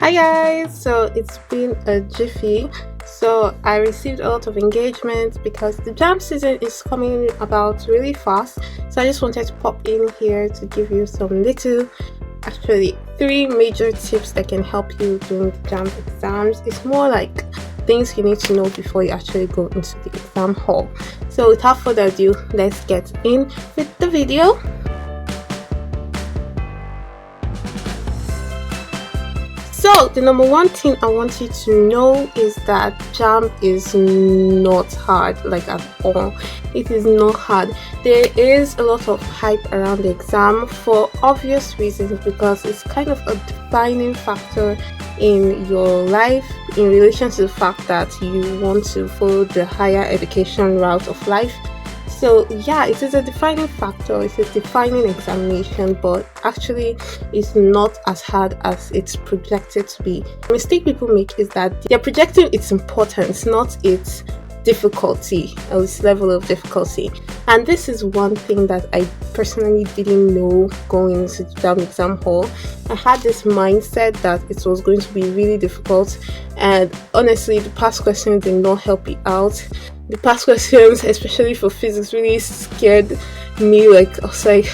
Hi guys, so it's been a jiffy. So I received a lot of engagement because the jam season is coming about really fast. So I just wanted to pop in here to give you some little, actually three major tips that can help you during the jam exams. It's more like things you need to know before you actually go into the exam hall. So without further ado, let's get in with the video. So the number one thing I want you to know is that jamb is not hard, like at all. It is not hard. There is a lot of hype around the exam for obvious reasons, because it's kind of a defining factor in your life in relation to the fact that you want to follow the higher education route of life. So yeah, it is a defining factor, it's a defining examination, but actually it's not as hard as it's projected to be. The mistake people make is that they're projecting its importance, not its difficulty or its level of difficulty. And this is one thing that I personally didn't know going into the exam hall. I had this mindset that it was going to be really difficult, and honestly the past questions did not help me out. The past questions, especially for physics, really scared me. Like I was like,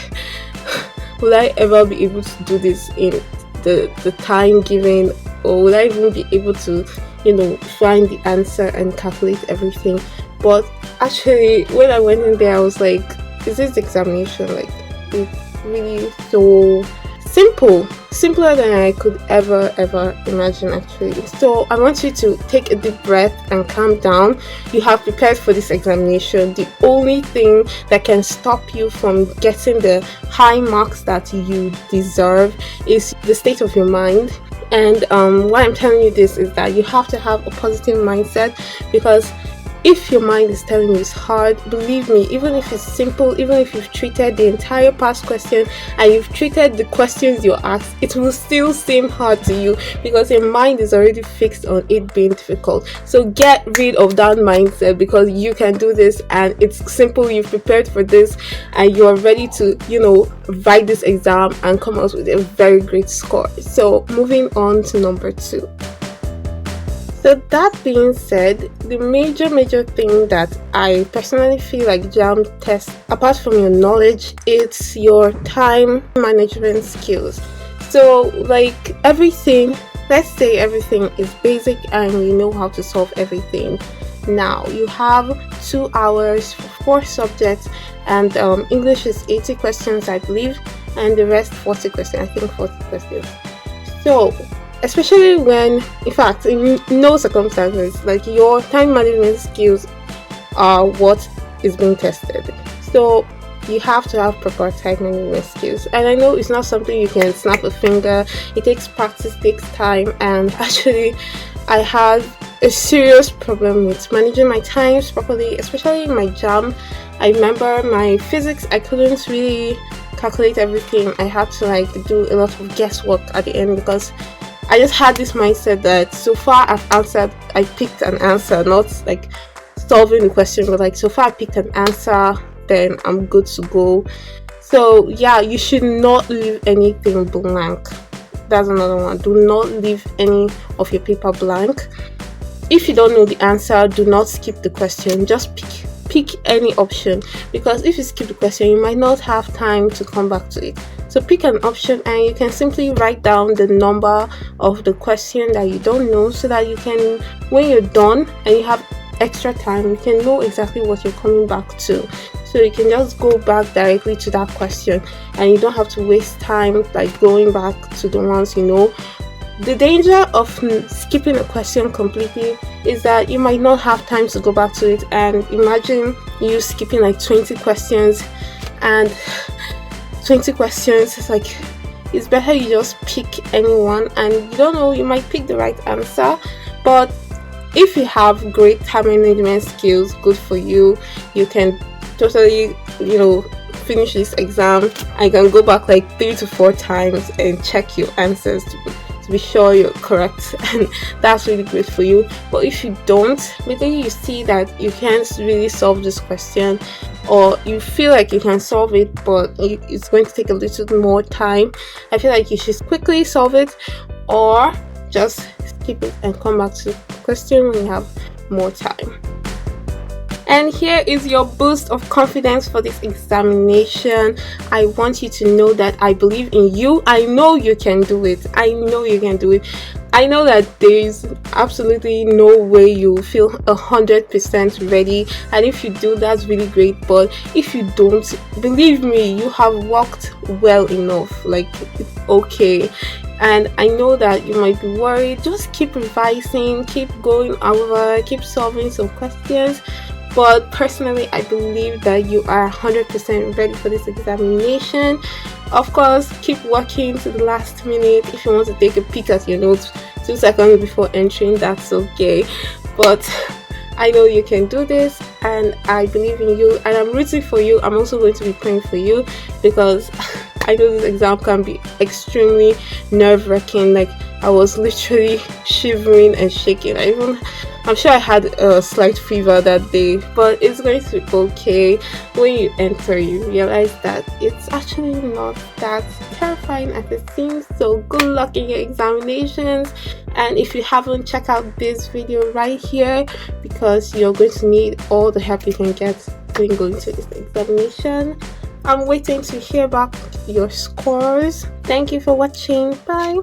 will I ever be able to do this in the time given, or will I even be able to find the answer and calculate everything? But actually when I went in there, I was like, is this examination, like, it's really so simpler than I could ever imagine, actually. So I want you to take a deep breath and calm down. You have prepared for this examination. The only thing that can stop you from getting the high marks that you deserve is the state of your mind. And why I'm telling you this is that you have to have a positive mindset, because if your mind is telling you it's hard, believe me, even if it's simple, even if you've treated the entire past question and you've treated the questions you're asked, it will still seem hard to you because your mind is already fixed on it being difficult. So get rid of that mindset, because you can do this and it's simple. You've prepared for this and you're ready to write this exam and come out with a very great score. So moving on to number 2. So that being said, the major thing that I personally feel like jamb tests, apart from your knowledge, it's your time management skills. So like everything, let's say everything is basic and you know how to solve everything. Now you have 2 hours for 4 subjects, and English is 80 questions, I believe, and the rest 40 questions. I think 40 questions. So especially when, in fact, in no circumstances, like, your time management skills are what is being tested. So you have to have proper time management skills. And I know it's not something you can snap a finger. It takes practice, takes time, and actually I had a serious problem with managing my times properly, especially in my jamb. I remember my physics, I couldn't really calculate everything. I had to do a lot of guesswork at the end, because I just had this mindset that so far I picked an answer, not like solving the question, but like, so far I picked an answer, then I'm good to go. So yeah, you should not leave anything blank. That's another one. Do not leave any of your paper blank. If you don't know the answer, do not skip the question. Just pick any option, because if you skip the question, you might not have time to come back to it. So pick an option and you can simply write down the number of the question that you don't know, so that you can, when you're done and you have extra time, you can know exactly what you're coming back to. So you can just go back directly to that question and you don't have to waste time like going back to the ones you know. The danger of skipping a question completely is that you might not have time to go back to it. And imagine you skipping like 20 questions, and 20 questions, it's like, it's better you just pick anyone, and you don't know, you might pick the right answer. But if you have great time management skills, good for you. You can totally finish this exam. I can go back like 3 to 4 times and check your answers to be sure you're correct, and that's really great for you. But if you don't, maybe you see that you can't really solve this question, or you feel like you can solve it but it's going to take a little more time, I feel like you should quickly solve it, or just skip it and come back to the question when you have more time. And here is your boost of confidence for this examination. I want you to know that I believe in you. I know you can do it. I know you can do it. I know that there is absolutely no way you feel 100% ready, and if you do, that's really great. But if you don't, believe me, you have worked well enough. Like, it's okay. And I know that you might be worried. Just keep revising, keep going over, keep solving some questions. But personally, I believe that you are 100% ready for this examination. Of course, keep working to the last minute. If you want to take a peek at your notes 2 seconds before entering, that's okay. But I know you can do this, and I believe in you, and I'm rooting for you. I'm also going to be praying for you, because I know this exam can be extremely nerve-wracking. Like, I was literally shivering and shaking. I'm sure I had a slight fever that day, but it's going to be okay. When you enter, you realize that it's actually not that terrifying as it seems. So good luck in your examinations, and if you haven't, check out this video right here, because you're going to need all the help you can get when going to this examination. I'm waiting to hear back your scores. Thank you for watching. Bye.